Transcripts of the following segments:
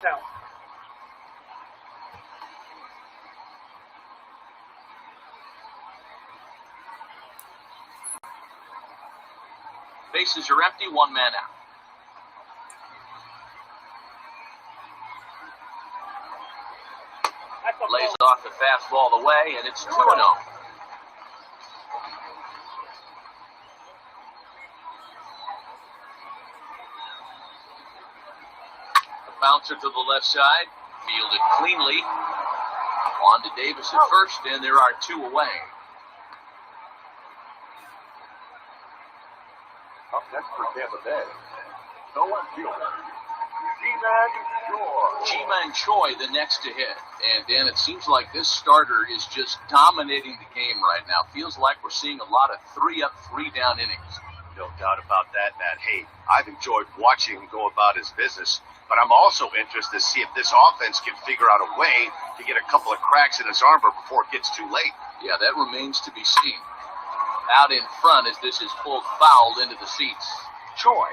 Down. Bases are empty, one man out. Lays off the fastball away, and it's 2-0. A bouncer to the left side, fielded cleanly. On to Davis at first, and there are two away. Up next for Tampa Bay, no one fielder. Ji-Man Choi the next to hit. And Dan, it seems like this starter is just dominating the game right now. Feels like we're seeing a lot of 3-up, 3-down innings. No doubt about that, Matt. Hey, I've enjoyed watching him go about his business, but I'm also interested to see if this offense can figure out a way to get a couple of cracks in his armor before it gets too late. Yeah, that remains to be seen. Out in front as this is pulled foul into the seats. Choi,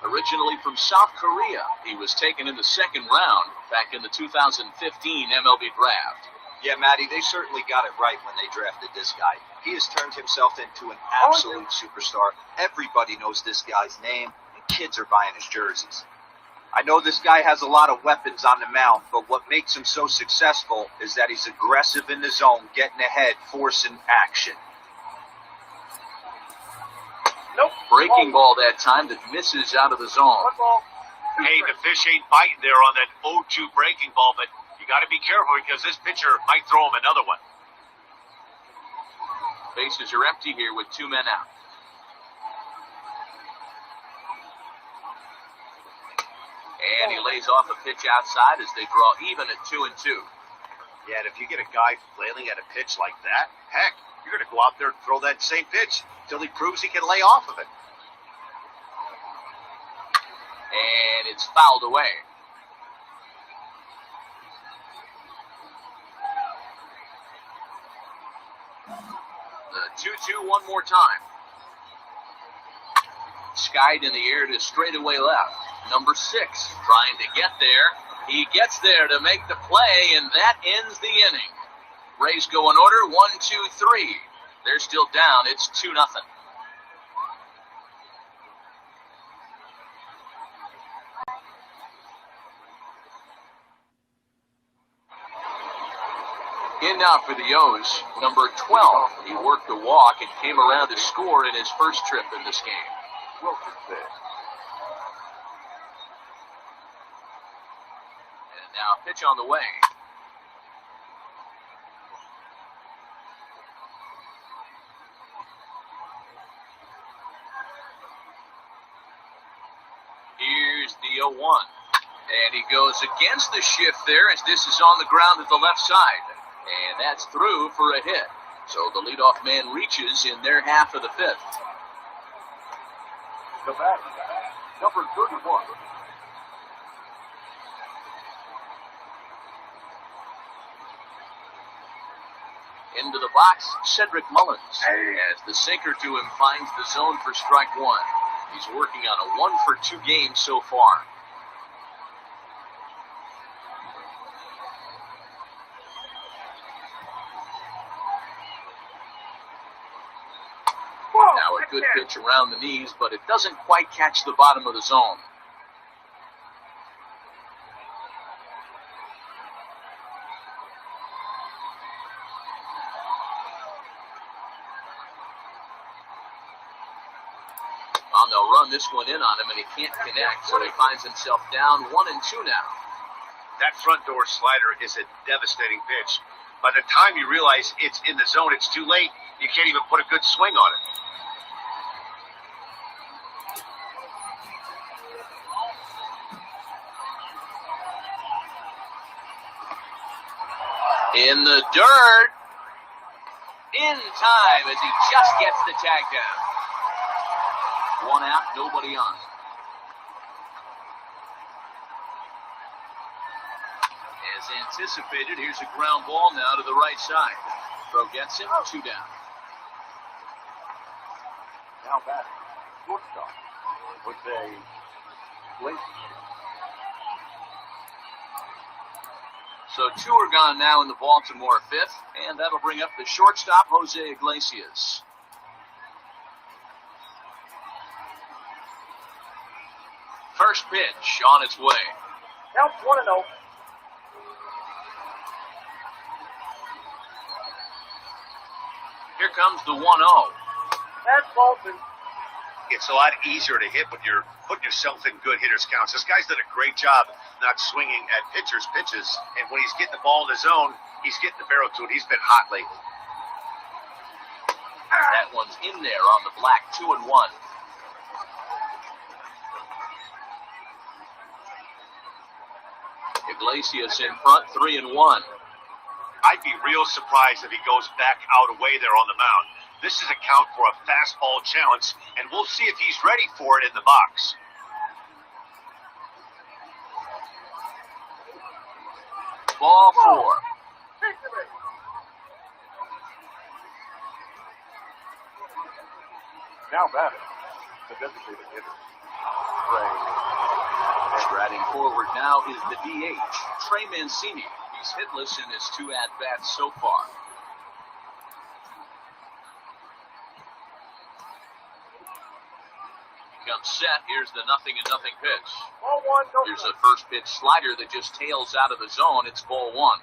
originally from South Korea, he was taken in the second round back in the 2015 MLB draft. Yeah, Matty, they certainly got it right when they drafted this guy. He has turned himself into an absolute superstar. Everybody knows this guy's name, and kids are buying his jerseys. I know this guy has a lot of weapons on the mound, but what makes him so successful is that he's aggressive in the zone, getting ahead, forcing action. Nope. Breaking ball that time that misses out of the zone. One ball. Hey, the fish ain't biting there on that 0-2 breaking ball, but you got to be careful because this pitcher might throw him another one. Bases are empty here with two men out. And he lays off a pitch outside as they draw even at 2-2. Yeah, and if you get a guy flailing at a pitch like that, heck, you're going to go out there and throw that same pitch until he proves he can lay off of it. And it's fouled away. The 2-2 one more time. Skied in the air to straightaway left. Number 6 trying to get there. He gets there to make the play, and that ends the inning. Rays go in order, 1-2-3. They're still down. It's 2-0. In now for the O's, number 12. He worked a walk and came around to score in his first trip in this game. Wilson there. And now pitch on the way. Here's the 0-1. And he goes against the shift there as this is on the ground at the left side. And that's through for a hit. So the leadoff man reaches in their half of the fifth. The back, number 31. Into the box, Cedric Mullins. As the sinker to him finds the zone for strike one. He's working on a 1-for-2 game so far. Now a good pitch around the knees, but it doesn't quite catch the bottom of the zone. Well, they'll run this one in on him, and he can't connect, so he finds himself down 1-2 now. That front door slider is a devastating pitch. By the time you realize it's in the zone, it's too late. You can't even put a good swing on it. In the dirt. In time as he just gets the tag down. One out, nobody on. As anticipated, here's a ground ball now to the right side. Throw gets him, 2 down. Now back, shortstop. Jose Blake. So 2 are gone now in the Baltimore fifth, and that'll bring up the shortstop, Jose Iglesias. First pitch on its way. Count 1-0. Here comes the 1-0. That's Bolton. It's a lot easier to hit when you're putting yourself in good hitters' counts. This guy's done a great job not swinging at pitchers' pitches, and when he's getting the ball in his zone, he's getting the barrel to it. He's been hot lately. That one's in there on the black, 2-1. Iglesias in front, 3-1. I'd be real surprised if he goes back out away there on the mound. This is a count for a fastball challenge, and we'll see if he's ready for it in the box. Ball 4. Now batting. The designated hitter. Ray. Striding forward now is the DH, Trey Mancini. He's hitless in his 2 at-bats so far. Comes set. Here's the 0-0 pitch. Ball 1, no Here's a first pitch slider that just tails out of the zone. It's ball 1.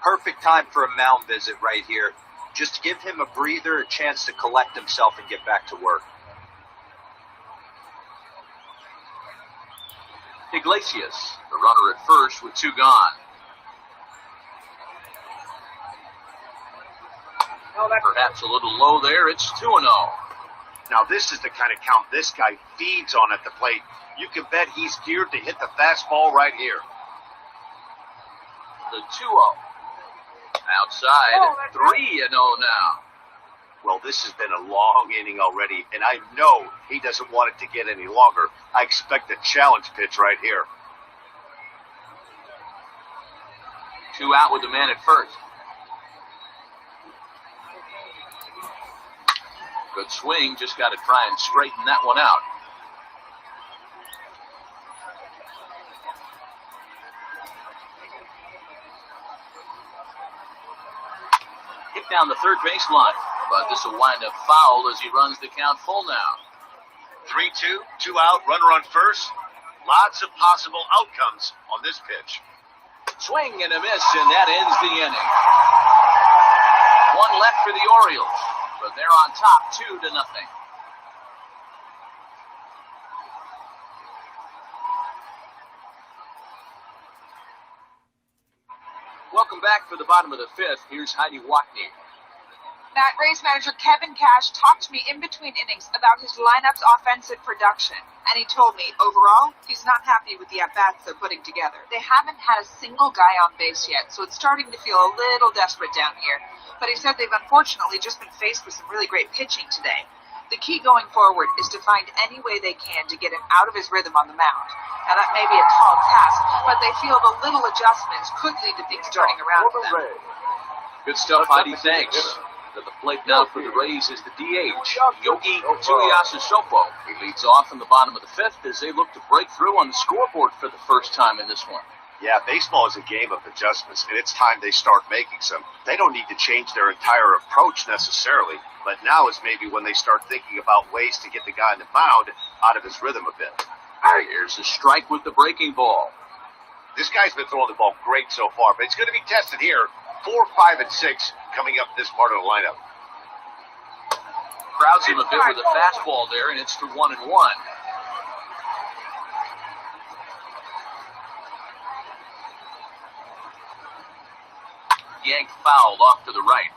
Perfect time for a mound visit right here. Just to give him a breather, a chance to collect himself and get back to work. Iglesias, the runner at first with 2 gone. No, that's Perhaps a little low there. It's 2-0. Now, this is the kind of count this guy feeds on at the plate. You can bet he's geared to hit the fastball right here. The 2-0. Outside, 3-0 now. Well, this has been a long inning already, and I know he doesn't want it to get any longer. I expect a challenge pitch right here. 2 out with the man at first. Good swing, just got to try and straighten that one out. Hit down the third baseline, but this will wind up foul as he runs the count full now. 3-2, 2 out, runner on first. Lots of possible outcomes on this pitch. Swing and a miss, and that ends the inning. 1 left for the Orioles, but they're on top 2-0. Welcome back for the bottom of the fifth. Here's Heidi Watney. Matt, Rays manager Kevin Cash talked to me in between innings about his lineup's offensive production, and he told me, overall, he's not happy with the at-bats they're putting together. They haven't had a single guy on base yet, so it's starting to feel a little desperate down here. But he said they've unfortunately just been faced with some really great pitching today. The key going forward is to find any way they can to get him out of his rhythm on the mound. Now, that may be a tall task, but they feel the little adjustments could lead to things turning around for them. Good stuff, Heidi. Thanks. At the plate now for the Rays is the DH, Yogi Tuiasosopo. He leads off in the bottom of the fifth as they look to break through on the scoreboard for the first time in this one. Yeah, baseball is a game of adjustments, and it's time they start making some. They don't need to change their entire approach necessarily, but now is maybe when they start thinking about ways to get the guy on the mound out of his rhythm a bit. Here's a strike with the breaking ball. This guy's been throwing the ball great so far, but it's going to be tested here. 4, 5, and 6 coming up this part of the lineup. Crowds him a bit with a fastball there, and it's to 1-1. Yanked foul off to the right.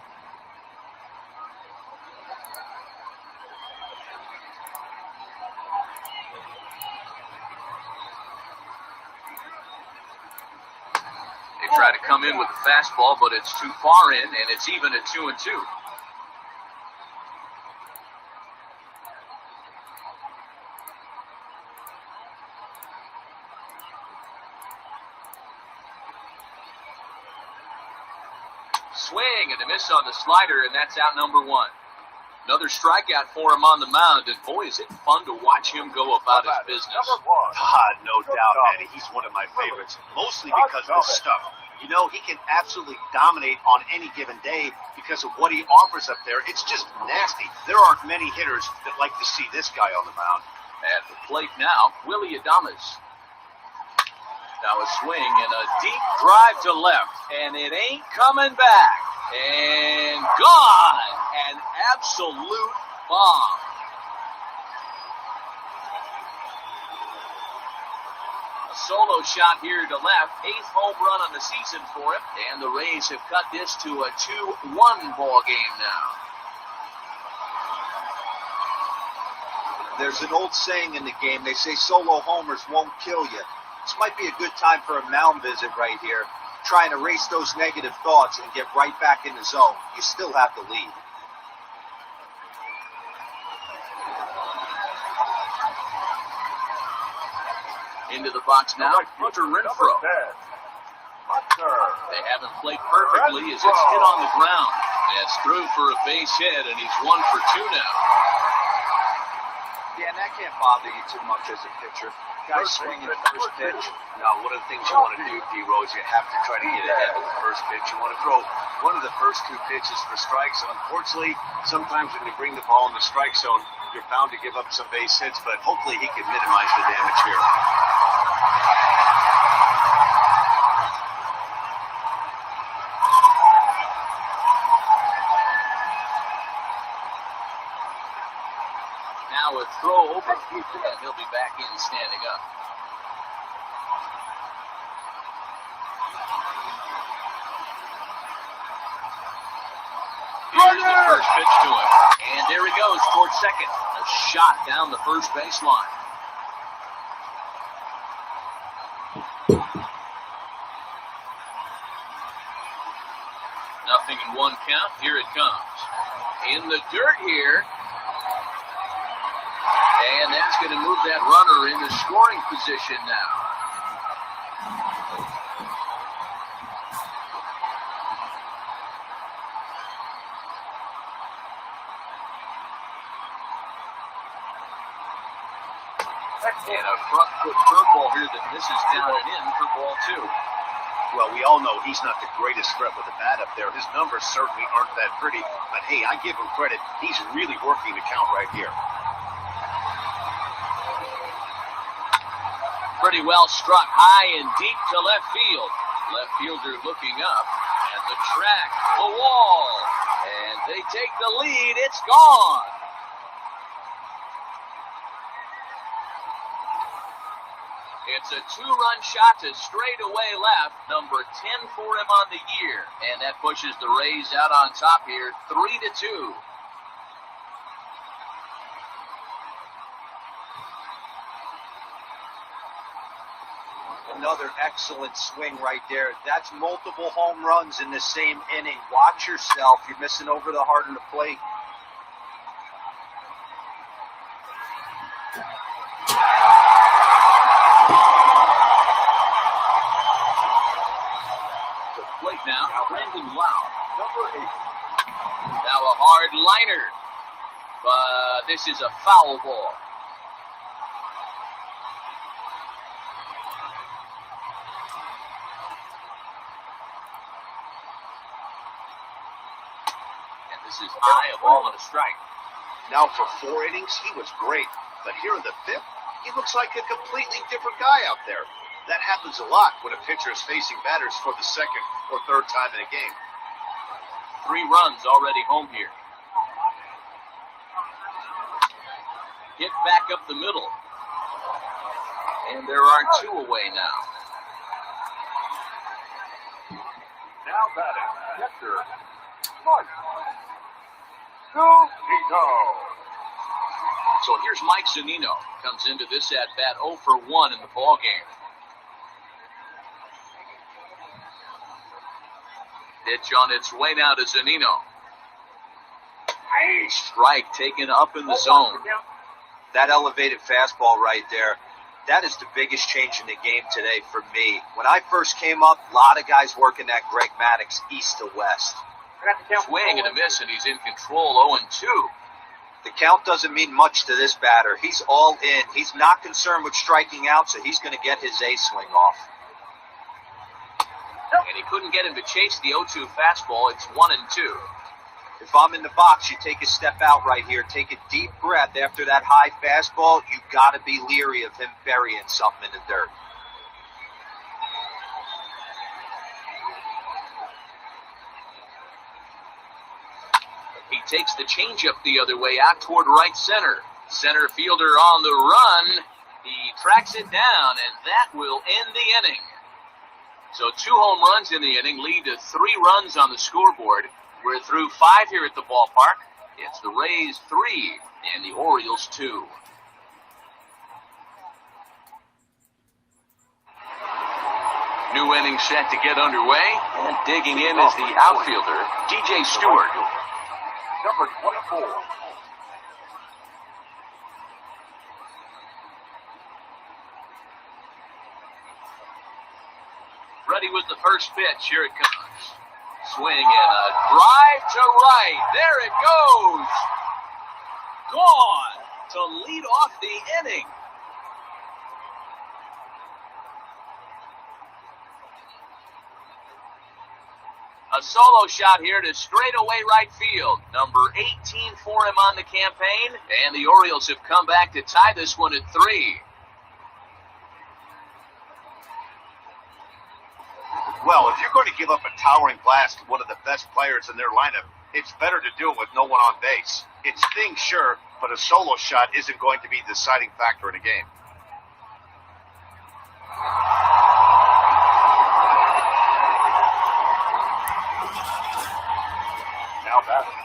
They try to come in with a fastball, but it's too far in, and it's even at 2-2. Swing and a miss on the slider, and that's out number 1. Another strikeout for him on the mound, and boy, is it fun to watch him go about his business. No doubt, Manny. He's one of my favorites, mostly because of his stuff. You know, he can absolutely dominate on any given day because of what he offers up there. It's just nasty. There aren't many hitters that like to see this guy on the mound. At the plate now, Willie Adames. Now a swing and a deep drive to left, and it ain't coming back. And gone! An absolute bomb. A solo shot here to left, 8th home run on the season for him, and the Rays have cut this to a 2-1 ball game now. There's an old saying in the game. They say solo homers won't kill you. This might be a good time for a mound visit right here. Try and erase those negative thoughts and get right back in the zone. You still have the lead. Into the box now, Hunter Renfroe. They haven't played perfectly as it's hit on the ground. It's through for a base hit, and he's 1 for 2 now. Yeah, and that can't bother you too much as a pitcher. Guys swinging the first pitch. Now, one of the things you want to do, D-Rose, you have to try to get ahead with the first pitch. You want to throw one of the first 2 pitches for strikes. Unfortunately, sometimes when you bring the ball in the strike zone, you're bound to give up some base hits, but hopefully he can minimize the damage here. Now a throw over, and he'll be back in standing up. Here's the first pitch to him. And there he goes towards second. A shot down the first baseline. Nothing in 1 count. Here it comes. In the dirt here. And that's going to move that runner into scoring position now. And a front foot curveball here that misses down and in for ball 2. Well, we all know he's not the greatest threat with the bat up there. His numbers certainly aren't that pretty, but hey, I give him credit. He's really working the count right here. Pretty well struck high and deep to left field. Left fielder looking up at the track, the wall, and they take the lead. It's gone. It's a 2-run shot to straightaway left, number 10 for him on the year, and that pushes the Rays out on top here, 3-2. Another excellent swing right there. That's multiple home runs in the same inning. Watch yourself. You're missing over the heart of the plate. The plate now, Brandon Lau, number 8. Now a hard liner, but this is a foul ball. This is high, a ball and a strike. Now for 4 innings, he was great. But here in the 5th, he looks like a completely different guy out there. That happens a lot when a pitcher is facing batters for the 2nd or 3rd time in a game. 3 runs already home here. Hit back up the middle. And there are 2 away now. Now batting, Hector Mike Zunino. So here's Mike Zunino. Comes into this at-bat 0 for 1 in the ball game. Pitch on its way now to Zunino. Strike taken up in the zone. That elevated fastball right there, that is the biggest change in the game today for me. When I first came up, a lot of guys working that Greg Maddux east to west. Swing and a miss, and he's in control 0-2. The count doesn't mean much to this batter. He's all in. He's not concerned with striking out, so he's going to get his A swing off. and he couldn't get him to chase the 0-2 fastball. It's 1-2. If I'm in the box, you take a step out right here. Take a deep breath after that high fastball. You got to be leery of him burying something in the dirt. He takes the changeup the other way out toward right center. Center fielder on the run. He tracks it down, and that will end the inning. So 2 home runs in the inning lead to 3 runs on the scoreboard. We're through 5 here at the ballpark. It's the Rays 3 and the Orioles 2. New inning set to get underway, and digging in is the outfielder, DJ Stewart. Number 24. Ready with the first pitch. Here it comes. Swing and a drive to right. There it goes. Gone to lead off the inning. A solo shot here to straightaway right field. Number 18 for him on the campaign. And the Orioles have come back to tie this one at 3. Well, if you're going to give up a towering blast to one of the best players in their lineup, it's better to do it with no one on base. It stings, sure, but a solo shot isn't going to be the deciding factor in a game. Now batting.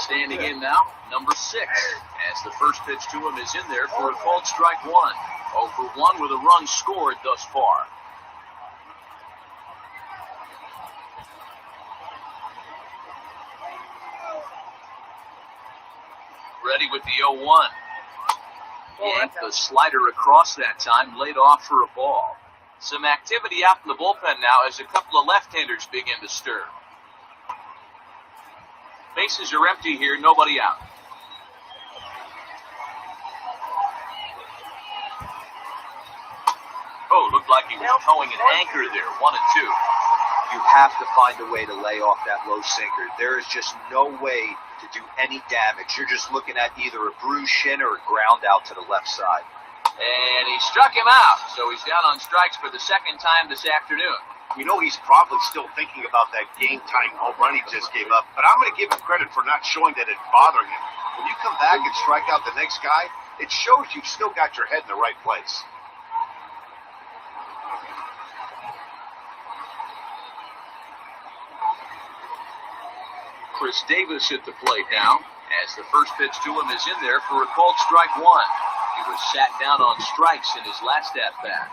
Standing in now, number 6, as the first pitch to him is in there for a called strike 1. 0 for 1 with a run scored thus far. Ready with the 0-1. Yanked the slider across that time, laid off for a ball. Some activity out in the bullpen now as a couple of left-handers begin to stir. Bases are empty here, nobody out. Oh, looked like he was towing an anchor there, 1-2. You have to find a way to lay off that low sinker. There is just no way to do any damage. You're just looking at either a bruised shin or a ground out to the left side. And he struck him out, so he's down on strikes for the second time this afternoon. You know he's probably still thinking about that game-tying home run he just gave up, but I'm going to give him credit for not showing that it's bothering him. When you come back and strike out the next guy, it shows you've still got your head in the right place. Chris Davis at the plate now, as the first pitch to him is in there for a called strike 1. He was sat down on strikes in his last at-bat.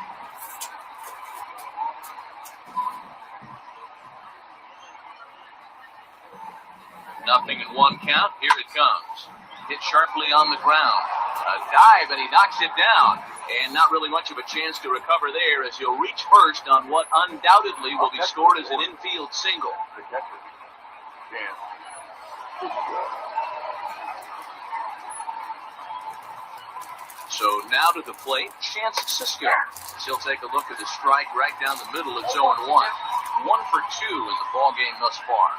Nothing in 1 count. Here it comes. Hit sharply on the ground. A dive, and he knocks it down. And not really much of a chance to recover there as he'll reach first on what undoubtedly will be scored as an infield single. The catcher. Dan. So now to the plate, Chance Sisco. He'll take a look at the strike right down the middle. It's 0-1. 1 for 2 in the ball game thus far.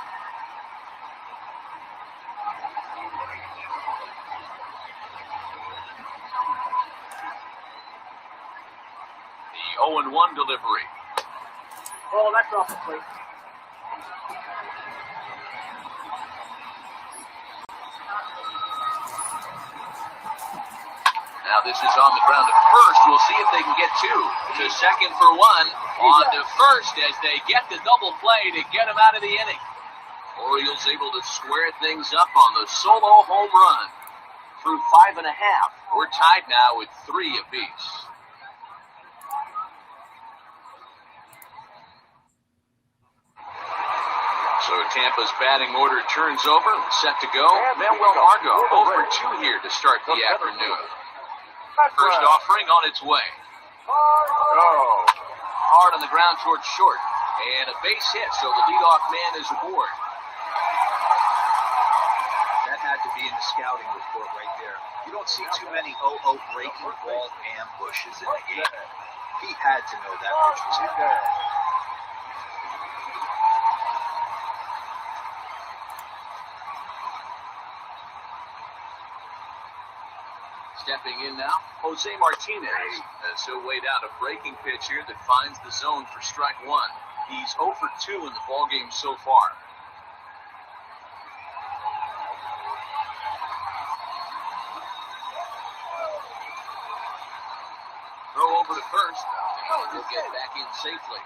The 0-1 delivery. Oh, that's off the plate. Now this is on the ground at first. We'll see if they can get 2. To second for 1. On to first as they get the double play to get him out of the inning. Orioles able to square things up on the solo home run. Through 5.5. We're tied now with 3 apiece. So Tampa's batting order turns over. Set to go. Manuel Margot 0 for 2 here to start the afternoon. First offering on its way. Oh. Hard on the ground towards short. And a base hit, so the leadoff man is aboard. That had to be in the scouting report right there. You don't see too many 0-0 breaking ball ambushes in the game. He had to know that pitch was coming. Stepping in now, Jose Martinez, as he'll wait out a breaking pitch here that finds the zone for strike one. He's 0 for 2 in the ballgame so far. Throw over to first, and he'll get back in safely.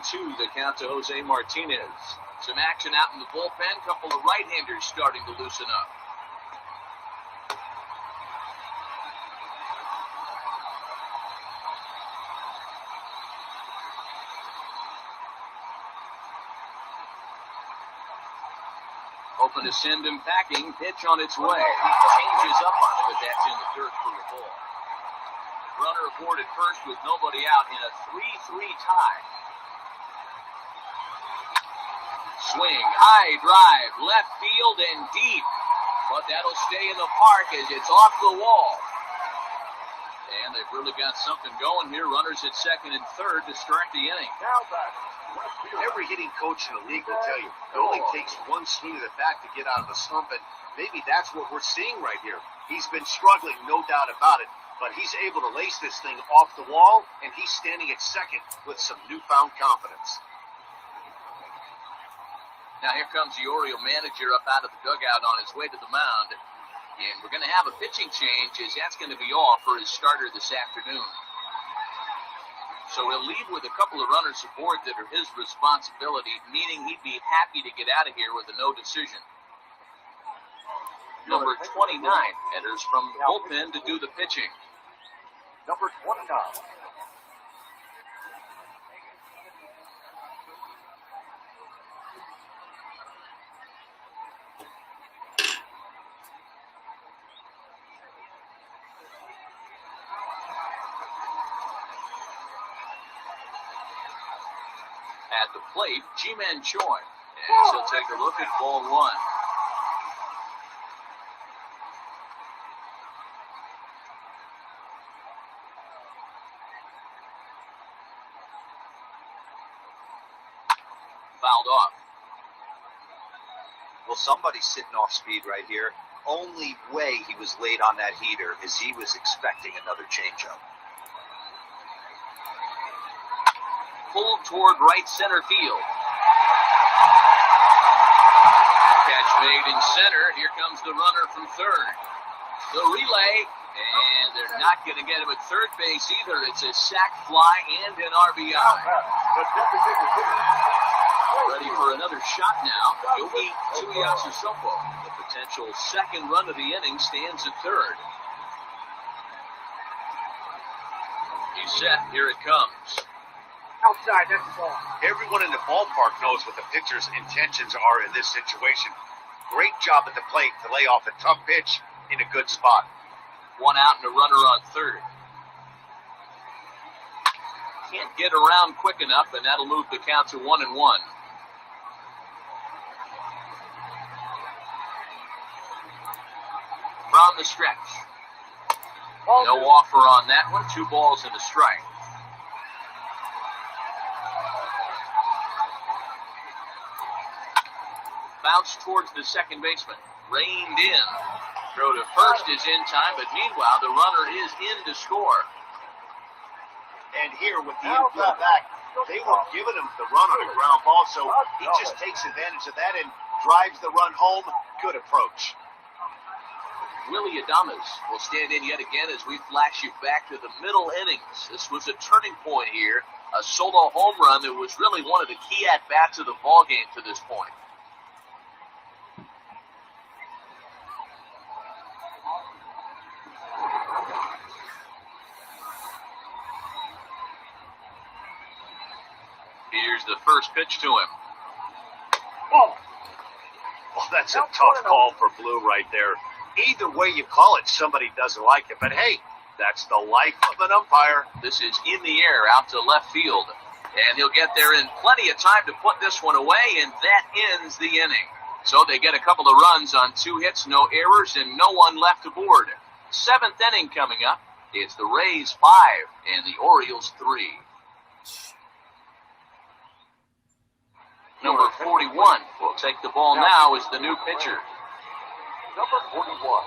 Two, the count to Jose Martinez. Some action out in the bullpen. Couple of right-handers starting to loosen up. Hoping to send him packing. Pitch on its way. Changes up on it, but that's in the dirt for the ball. Runner aboard at first with nobody out in a 3-3 tie. Swing, high drive, left field and deep. But that'll stay in the park as it's off the wall. And they've really got something going here. Runners at second and third to start the inning. Now back. Every hitting coach in the league will tell you it only takes one swing of the bat to get out of the slump, and maybe that's what we're seeing right here. He's been struggling, no doubt about it, but he's able to lace this thing off the wall, and he's standing at second with some newfound confidence. Now here comes the Oriole manager up out of the dugout on his way to the mound. And we're going to have a pitching change as that's going to be off for his starter this afternoon. So he'll leave with a couple of runners aboard that are his responsibility, meaning he'd be happy to get out of here with a no decision. Number 29 enters from the bullpen to do the pitching. Number 29. At the plate, Ji-Man Choi. And he'll take a look at ball one. Fouled off. Well, somebody's sitting off speed right here. Only way he was late on that heater is he was expecting another changeup. Pulled toward right center field. Catch made in center. Here comes the runner from third. The relay, and they're not going to get him at third base either. It's a sac fly and an RBI. Ready for another shot now. Yogi Tuiasosopo. The potential second run of the inning stands at third. He's set. Here it comes. Outside, that's the ball. Everyone in the ballpark knows what the pitcher's intentions are in this situation. Great job at the plate to lay off a tough pitch in a good spot. One out and a runner on third. Can't get around quick enough, and that'll move the count to 1-1. From the stretch. No offer on that one. 2 balls and a strike. Bounce towards the second baseman. Reined in. Throw to first is in time, but meanwhile the runner is in to score. And here with the infield back, they were giving him the run on a ground ball, so he just takes advantage of that and drives the run home. Good approach. Willie Adames will stand in yet again as we flash you back to the middle innings. This was a turning point here. A solo home run that was really one of the key at-bats of the ballgame to this point. Here's the first pitch to him. Well, that's a tough call for Blue right there. Either way you call it, somebody doesn't like it. But hey, that's the life of an umpire. This is in the air out to left field. And he'll get there in plenty of time to put this one away, and that ends the inning. So they get a couple of runs on 2 hits, no errors, and no one left aboard. 7th inning coming up. It's the Rays 5 and the Orioles 3. Number 41 will take the ball now as the new pitcher. Number 41.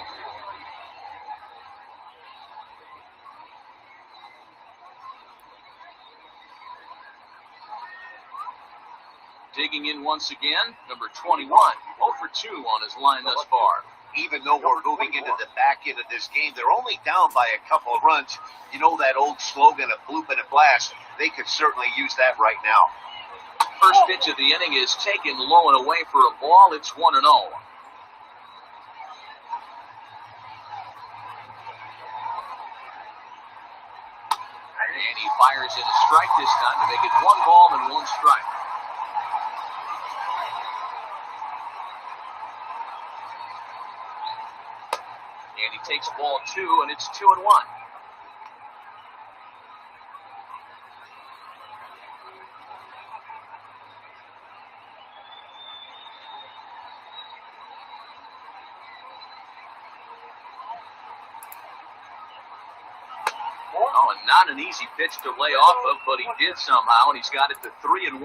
Digging in once again, number 21, 0 for 2 on his line thus far. Even though we're moving into the back end of this game, they're only down by a couple of runs. You know that old slogan, a bloop and a blast? They could certainly use that right now. First pitch of the inning is taken low and away for a ball. It's 1-0. And he fires in a strike this time to make it 1 ball and 1 strike. And he takes ball 2, and it's 2-1. Oh, and not an easy pitch to lay off of, but he did somehow, and he's got it to 3-1.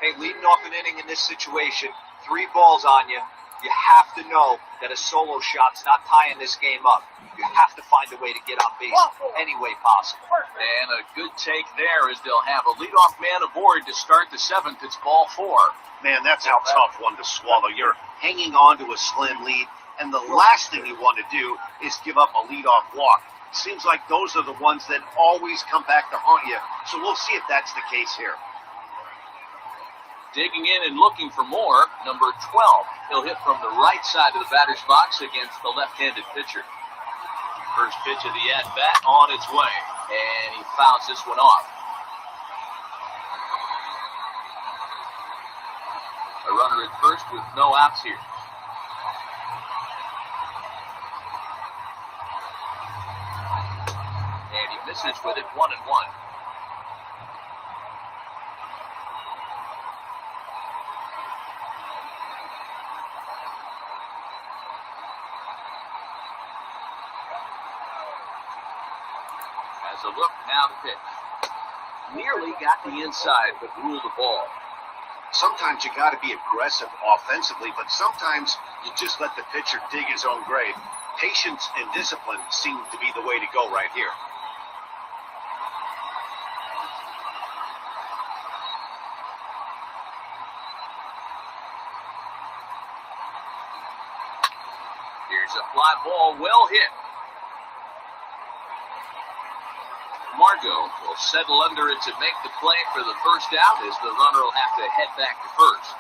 Hey, leading off an inning in this situation, 3 balls on you. You have to know that a solo shot's not tying this game up. You have to find a way to get on base any way possible. And a good take there as they'll have a leadoff man aboard to start the 7th. It's ball 4. Man, that's a tough one to swallow. You're hanging on to a slim lead, and the last thing you want to do is give up a leadoff walk. Seems like those are the ones that always come back to haunt you. So we'll see if that's the case here. Digging in and looking for more, number 12. He'll hit from the right side of the batter's box against the left-handed pitcher. First pitch of the at-bat on its way, and he fouls this one off. A runner at first with no outs here. And he misses with it, 1-1. As a look, now the pitch. Nearly got the inside, but ruled the ball. Sometimes you got to be aggressive offensively, but sometimes you just let the pitcher dig his own grave. Patience and discipline seem to be the way to go right here. Here's a fly ball, well hit. Margot will settle under it to make the play for the first out as the runner will have to head back to first.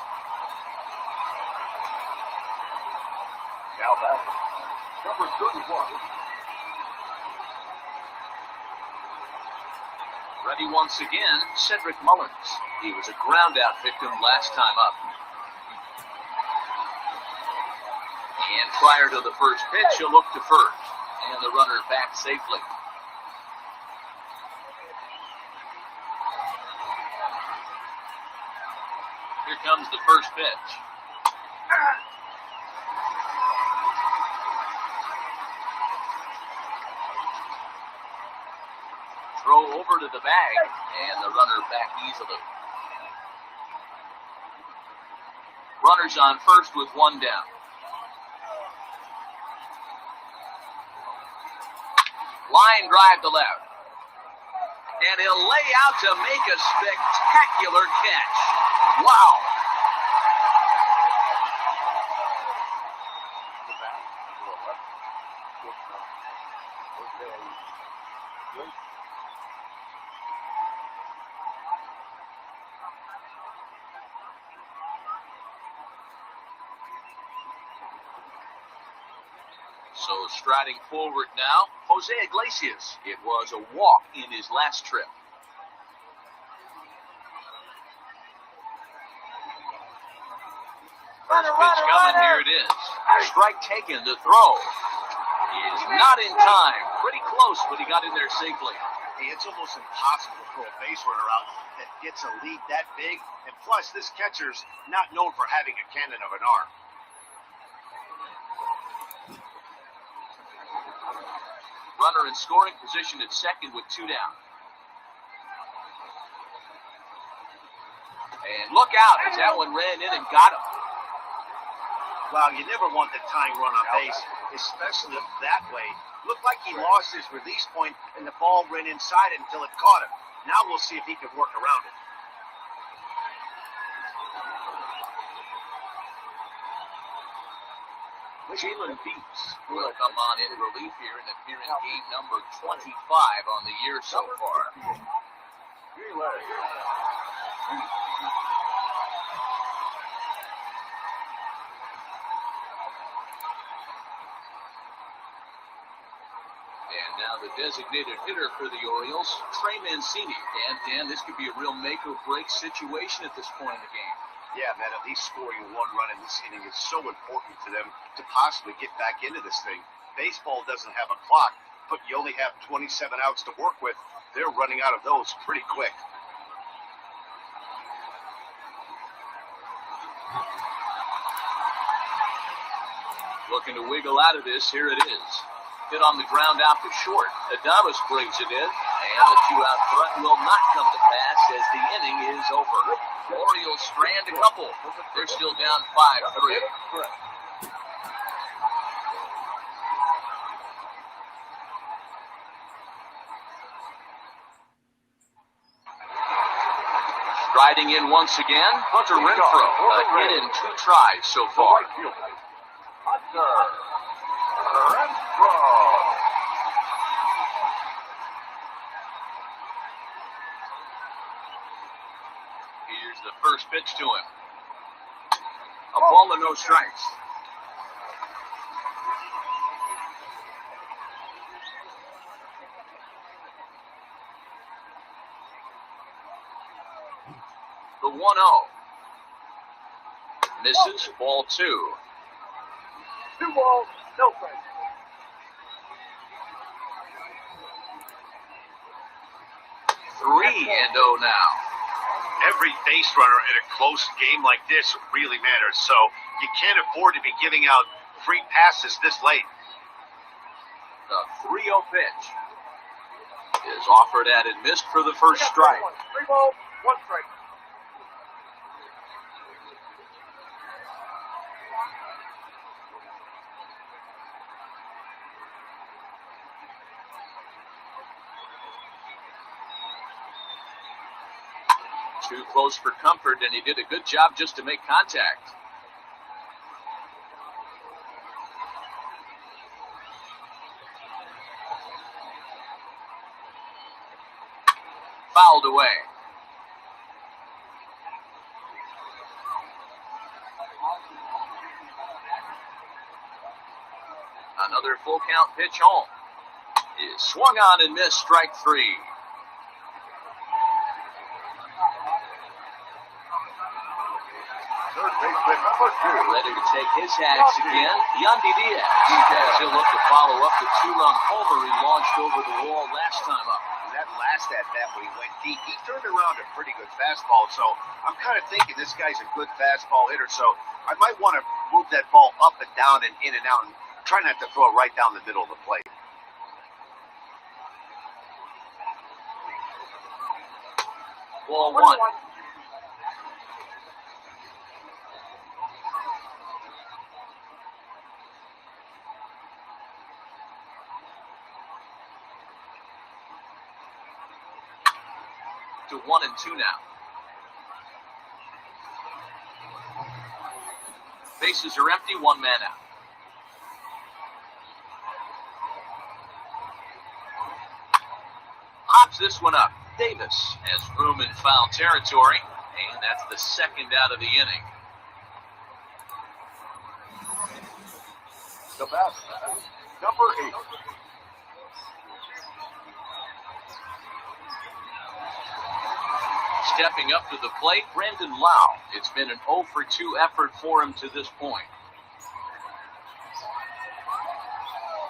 Now back. Number 31. Ready once again, Cedric Mullins. He was a ground-out victim last time up. And prior to the first pitch, he'll look to first. And the runner back safely. Here comes the first pitch. Throw over to the bag, and the runner back easily. Runners on first with 1 down. Line drive to left. And he'll lay out to make a spectacular catch. Wow. So striding forward now, Jose Iglesias. It was a walk in his last trip. First pitch coming, here it is. Strike taken, the throw is not in time. Pretty close, but he got in there safely. Hey, it's almost impossible to throw a base runner out that gets a lead that big. And plus, this catcher's not known for having a cannon of an arm. Runner in scoring position at second with 2 down. And look out, as that one ran in and got him. Well, you never want the tying run on base, especially that way. Looked like he lost his release point, and the ball ran inside it until it caught him. Now we'll see if he can work around it. Jalen Beeks will come on in relief here and appear in game number 25 on the year so far. And now the designated hitter for the Orioles, Trey Mancini. Dan, this could be a real make-or-break situation at this point in the game. Yeah, man, at least scoring one run in this inning is so important to them to possibly get back into this thing. Baseball doesn't have a clock, but you only have 27 outs to work with. They're running out of those pretty quick. Looking to wiggle out of this, here it is. Hit on the ground out to short. Adames brings it in, and the two-out front will not come to pass as the inning is over. Orioles strand a couple. They're still down 5-3. Striding in once again, Hunter Renfroe. A hit in 2 tries so far. Hunter Renfroe. Here's the first pitch to him. A ball and no strikes. The 1-0. Misses, ball 2. 2 balls, no strikes. 3-0 now. Every base runner in a close game like this really matters, so you can't afford to be giving out free passes this late. The 3-0 pitch is offered at and missed for the first strike. 3 balls, 1 strike. Too close for comfort, and he did a good job just to make contact. Fouled away. Another full count pitch home. Is swung on and missed, strike 3. Ready to take his hacks again, Yandy Diaz. He'll look to follow up the 2-run homer he launched over the wall last time up. That last at-bat when he went deep, he turned around a pretty good fastball, so I'm kind of thinking this guy's a good fastball hitter, so I might want to move that ball up and down and in and out and try not to throw it right down the middle of the plate. Ball 1. To 1 and 2 now. Bases are empty, 1 man out. Hops this one up. Davis has room in foul territory, and that's the second out of the inning. The batter, number 8. Stepping up to the plate, Brandon Lau. It's been an 0 for 2 effort for him to this point.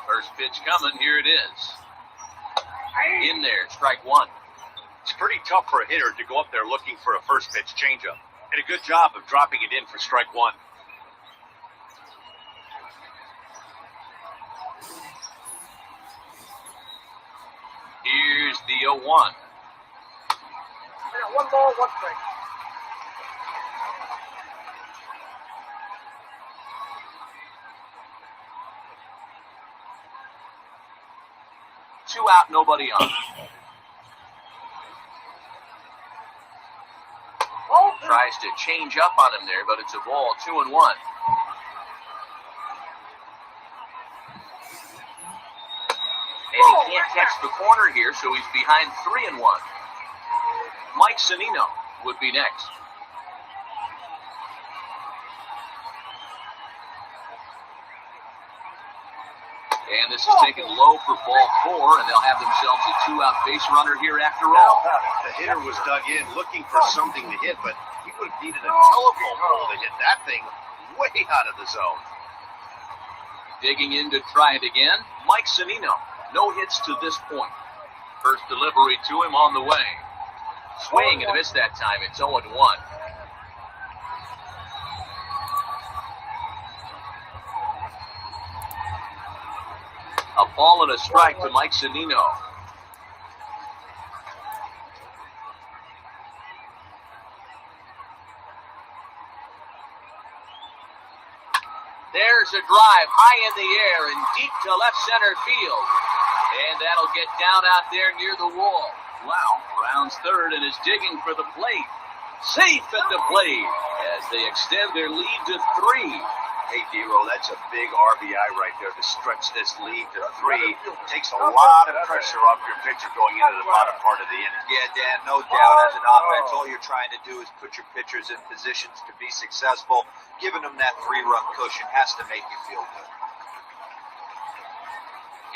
First pitch coming, here it is. In there, strike 1. It's pretty tough for a hitter to go up there looking for a first pitch changeup. And a good job of dropping it in for strike 1. Here's the 0-1. 1 ball, 1 strike. 2 out, nobody on. Tries to change up on him there, but it's a ball, 2-1. And he can't catch the corner here, so he's behind 3-1. Mike Zunino would be next. And this is taken low for ball 4, and they'll have themselves a 2-out base runner here after all. The hitter was dug in looking for something to hit, but he would have needed a telephone pole to hit that thing way out of the zone. Digging in to try it again, Mike Zunino. No hits to this point. First delivery to him on the way. Swing and a miss that time. It's 0-1. A ball and a strike to Mike Zunino. There's a drive high in the air and deep to left center field. And that'll get down out there near the wall. Wow, rounds third and is digging for the plate. Safe at the plate as they extend their lead to 3. Hey, D-Roll, that's a big RBI right there to stretch this lead to 3. Takes a lot of pressure off your pitcher going into the bottom part of the inning. Yeah, Dan, no doubt. As an offense, all you're trying to do is put your pitchers in positions to be successful. Giving them that 3-run cushion has to make you feel good.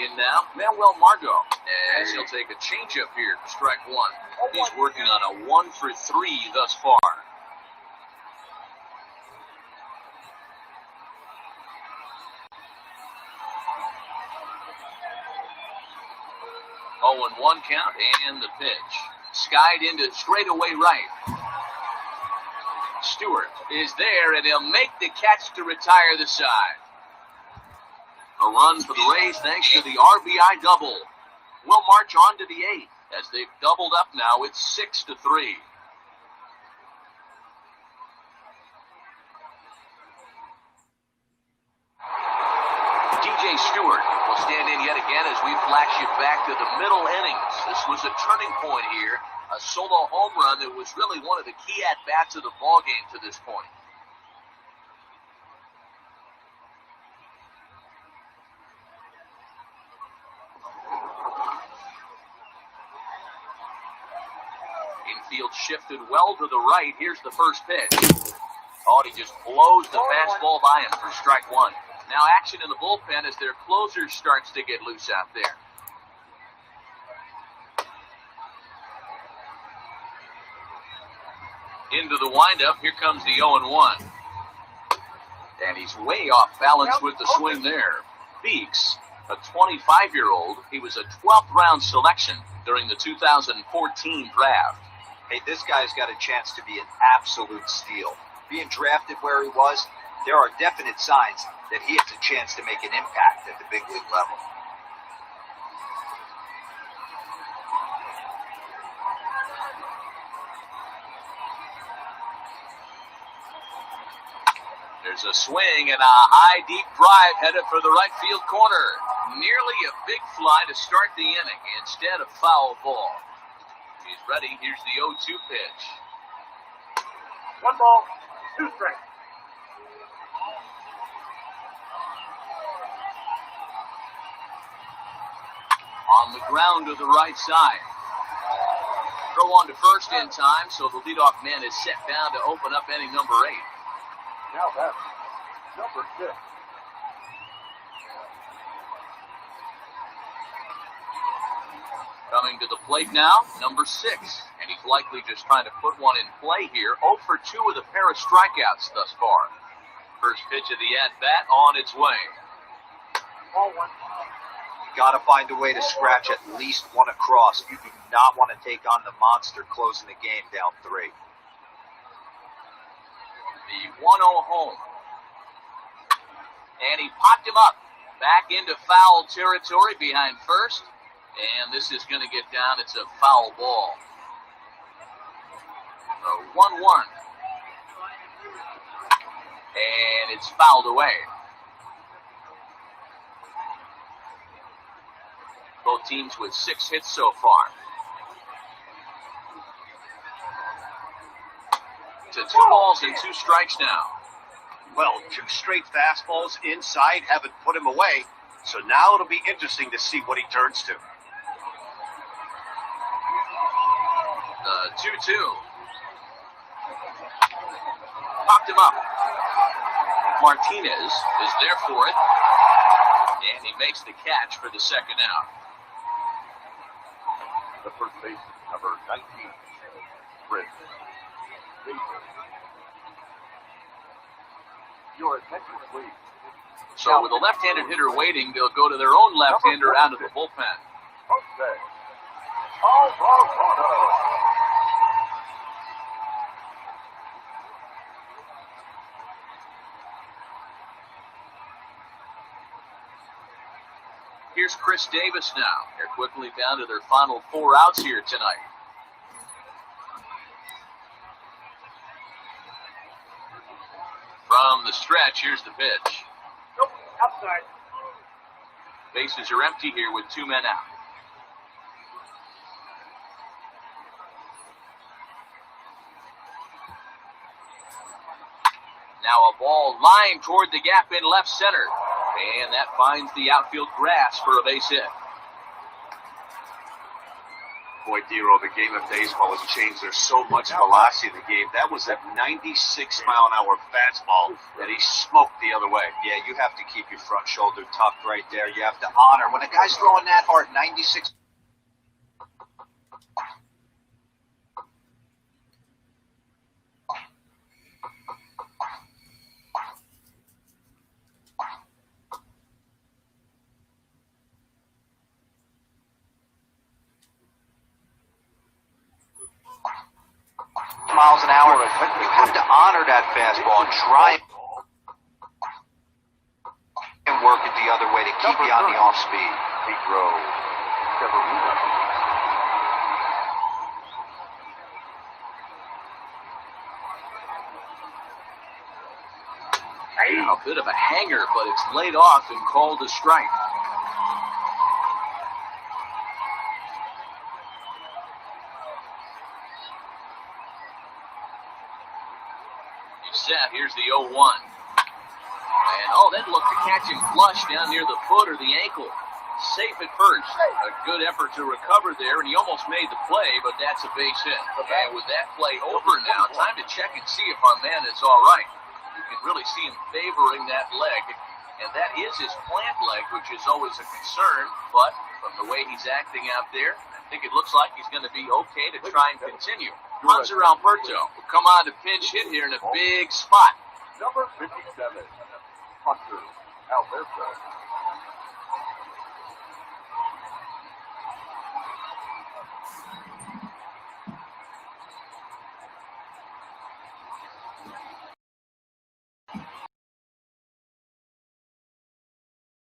In now, Manuel Margot, as he'll take a changeup here to strike 1. He's working on a 1 for 3 thus far. Oh, and 1 count, and the pitch. Skied into straightaway right. Stewart is there, and he'll make the catch to retire the side. A run for the Rays thanks to the RBI double. We'll march on to the 8th. As they've doubled up now, it's 6-3. DJ Stewart will stand in yet again as we flash you back to the middle innings. This was a turning point here. A solo home run that was really one of the key at-bats of the ballgame to this point. Infield shifted well to the right. Here's the first pitch. Oh, he just blows the fastball by him for strike 1. Now action in the bullpen as their closer starts to get loose out there. Into the windup, here comes the 0-1. And he's way off balance with the swing there. Beeks, a 25-year-old, he was a 12th round selection during the 2014 draft. Hey, this guy's got a chance to be an absolute steal. Being drafted where he was, there are definite signs that he has a chance to make an impact at the big league level. There's a swing and a high, deep drive headed for the right field corner. Nearly a big fly to start the inning instead of foul ball. He's ready. Here's the 0-2 pitch. 1 ball, 2 strikes. On the ground to the right side. Throw on to first in time, so the leadoff man is set down to open up inning number 8. Now that's number 6. Coming to the plate now, number 6. And he's likely just trying to put one in play here. 0 for 2 with a pair of strikeouts thus far. First pitch of the at-bat on its way. Ball 1. You got to find a way to scratch at least one across. You do not want to take on the monster closing the game down 3. The 1-0 home. And he popped him up. Back into foul territory behind first. And this is going to get down. It's a foul ball. 1-1. And it's fouled away. Both teams with 6 hits so far. To 2 balls and 2 strikes now. Well, 2 straight fastballs inside haven't put him away. So now it'll be interesting to see what he turns to. The 2-2. Popped him up. Martinez is there for it. And he makes the catch for the second out. The first base, number 19, Chris Davis. Your attention, please. So with a left-handed hitter waiting, they'll go to their own left-hander out of the bullpen. Jose Alvarado. Here's Chris Davis now. They're quickly down to their final 4 outs here tonight. From the stretch, here's the pitch. Nope, outside. Bases are empty here with 2 men out. Now a ball lined toward the gap in left center. And that finds the outfield grass for a base hit. Boy, Dero, the game of baseball has changed. There's so much velocity in the game. That was a 96-mile-an-hour fastball that he smoked the other way. Yeah, you have to keep your front shoulder tucked right there. You have to honor. When a guy's throwing that hard, 96... miles an hour. You have to honor that fastball and try and work it the other way to keep you on the off speed. Pedro Severino. A bit of a hanger, but it's laid off and called a strike. Set. Here's the 0-1. And that looked to catch him flush down near the foot or the ankle. Safe at first. A good effort to recover there, and he almost made the play, but that's a base hit. And with that play over now, time to check and see if our man is all right. You can really see him favoring that leg, and that is his plant leg, which is always a concern, but from the way he's acting out there, I think it looks like he's going to be okay to try and continue. Hanser Alberto will come on to pinch hit here in a big spot. Number 57, Hanser Alberto.